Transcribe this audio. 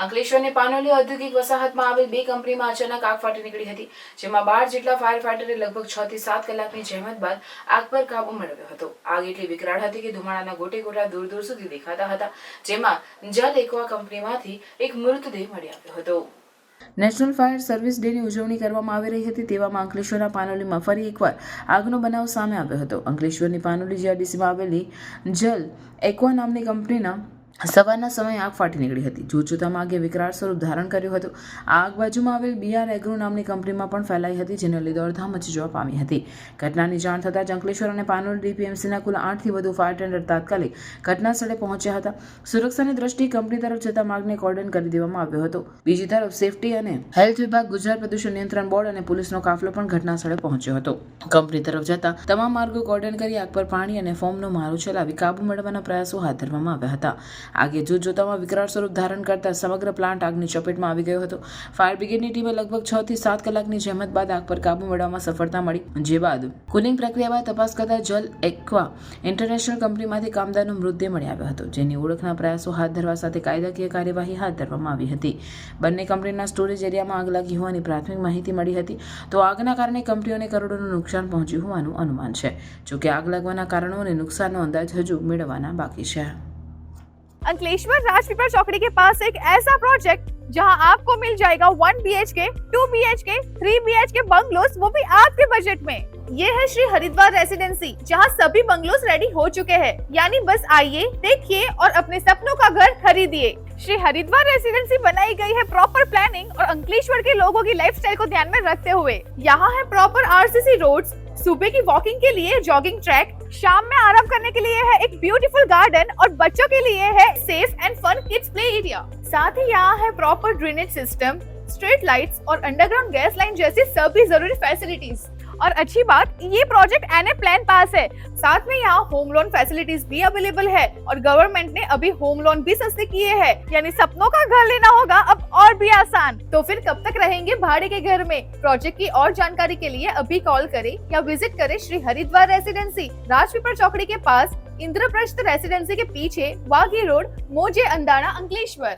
અંકલેશ્વરની પાનોલી ઔદ્યોગિક વસાહતમાં આવેલ બે કંપનીમાં અચાનક આગ ફાટી નીકળી હતી, જેમાં 12 જેટલા ફાયર ફાઈટરે લગભગ 6 થી 7 કલાકની જહેમત બાદ આગ પર કાબુ મેળવ્યો હતો. આગ એટલી વિકરાળ હતી કે ધુમાડાના ગોટે ગોટા દૂર દૂર સુધી દેખાતા હતા, જેમાં જલ એક્વા કંપનીમાંથી એક મૃતદેહ મળી આવ્યો હતો. નેશનલ ફાયર સર્વિસ ડેની ઉજવણી કરવામાં આવી રહી હતી, તેવામાં અંકલેશ્વરના પાનોલીમાં ફરી એકવાર આગનો બનાવ સામે આવ્યો હતો. અંકલેશ્વરની પાનોલી જીઆઈડીસીમાં આવેલી જલ એક્વા નામની કંપનીના સવારના સમયે આગ ફાટી નીકળી હતી. જોતજોતામાં આગે વિકરાળ સ્વરૂપ ધારણ કર્યું હતું. આગ બાજુમાં આવેલ બીઆર એગ્રો નામની કંપનીમાં પણ ફેલાઈ હતી, જેને લીધે દોડધામ મચી જવા પામી હતી. ઘટનાની જાણ થતાં જ અંકલેશ્વર અને પાનોલી ડીપીએમસીના કુલ 8 થી વધુ ફાયર ટેન્ડર તાત્કાલિક ઘટના સ્થળે પહોંચ્યા હતા. સુરક્ષાની દ્રષ્ટિએ કંપની તરફ જતા માર્ગને કોર્ડન કરી દેવામાં આવ્યો હતો. બીજી તરફ સેફટી અને હેલ્થ વિભાગ, ગુજરાત પ્રદૂષણ નિયંત્રણ બોર્ડ અને પોલીસનો કાફલો પણ ઘટના સ્થળે પહોંચ્યો હતો. કંપની તરફ જતા તમામ માર્ગો કોર્ડન કરી આગ પર પાણી અને ફોમનો મારો ચલાવી કાબુ મેળવવાના પ્રયાસો હાથ ધરવામાં આવ્યા હતા. આગે જોતજોતામાં વિકરાળ સ્વરૂપ ધારણ કરતા સમગ્ર પ્લાન્ટ આગની ચપેટમાં આવી ગયો હતો. ફાયર બ્રિગેડની ટીમે લગભગ 6 થી 7 કલાકની જહેમત બાદ આગ પર કાબુ મેળવવામાં સફળતા મળી, જે બાદ કુલિંગ પ્રક્રિયા બાદ તપાસ કરતા જલ એક્વા ઇન્ટરનેશનલ કંપનીમાંથી કામદારનો મૃતદેહ મળી આવ્યો હતો, જેની ઓળખના પ્રયાસો હાથ ધરવા સાથે કાયદાકીય કાર્યવાહી હાથ ધરવામાં આવી હતી. બંને કંપનીના સ્ટોરેજ એરિયામાં આગ લાગી હોવાની પ્રાથમિક માહિતી મળી હતી, તો આગના કારણે કંપનીઓને કરોડોનું નુકસાન પહોંચ્યું હોવાનું અનુમાન છે. જોકે આગ લાગવાના કારણો અને નુકસાનનો અંદાજ હજુ મેળવવાના બાકી છે. अंकलेश्वर राजपीपल चौकड़ी के पास एक ऐसा प्रोजेक्ट जहां आपको मिल जाएगा 1 BHK, 2 BHK, 3 BHK बंगलोस, वो भी आपके बजट में. ये है श्री हरिद्वार रेसिडेंसी, जहां सभी बंगलोस रेडी हो चुके हैं. यानी बस आइए, देखिए और अपने सपनों का घर खरीदिए. श्री हरिद्वार रेसिडेंसी बनाई गई है प्रॉपर प्लानिंग और अंकलेश्वर के लोगों की लाइफस्टाइल को ध्यान में रखते हुए. यहाँ है प्रॉपर आरसीसी रोड्स, सुबह की वॉकिंग के लिए जॉगिंग ट्रैक, शाम में आराम करने के लिए है एक ब्यूटीफुल गार्डन और बच्चों के लिए है safe and fun kids play area. साथ ही यहाँ है proper drainage system, street lights और अंडरग्राउंड गैस लाइन जैसी सभी जरूरी फैसिलिटीज. और अच्छी बात, ये प्रोजेक्ट एनए प्लान पास है. साथ में यहाँ होम लोन फैसिलिटीज भी अवेलेबल है और गवर्नमेंट ने अभी होम लोन भी सस्ते किए हैं. यानी सपनों का घर लेना होगा अब और भी आसान. तो फिर कब तक रहेंगे भाड़े के घर में? प्रोजेक्ट की और जानकारी के लिए अभी कॉल करें या विजिट करें श्री हरिद्वार रेसिडेंसी, राजपीपल चौकड़ी के पास, इंद्रप्रस्थ रेसिडेंसी के पीछे, वाघी रोड, मोजे अंदाना, अंकलेश्वर.